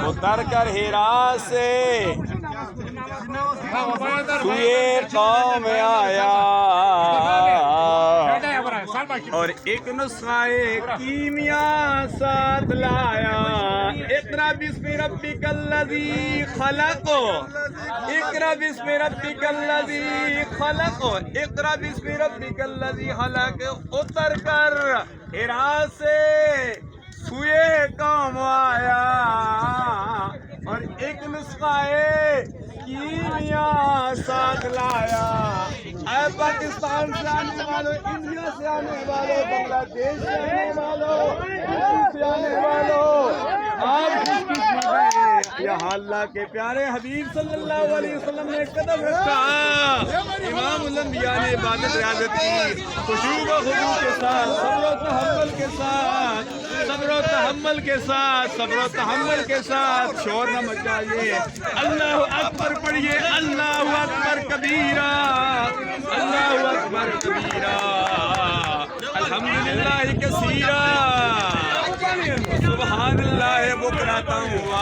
اتر کر ہیرا سے سوئے قوم آیا اور ایک نسخہ کیمیا ساتھ لایا۔ اقرأ بسم ربک الذی خلق، اقرأ بسم ربک الذی خلق، اقرأ بسم ربک الذی خلق۔ اتر کر ہیرا سے سوئے قوم آیا اور ایک نسخہ کیمیا ساتھ لایا۔ اے پاکستان سے آنے والوں، انڈیا سے آنے والوں، بنگلہ دیش سے آنے والوں، سے آنے والوں، آپ خوش قسمت ہیں، یہاں اللہ کے پیارے حبیب صلی اللہ علیہ وسلم نے قدم رکھا۔ امام الانبیاء نے عبادت ریاضت کی، خشوع و خضوع کے ساتھ، صبر و تحمل کے ساتھ، صبر و تحمل کے ساتھ، صبر و تحمل کے ساتھ، شور نہ مچائیے، اللہ اکبر پڑھیے، اللہ اکبر کبیرہ، اللہ اکبر کبیرہ، الحمدللہ کثیرہ، سبحان اللہ بکرۃ و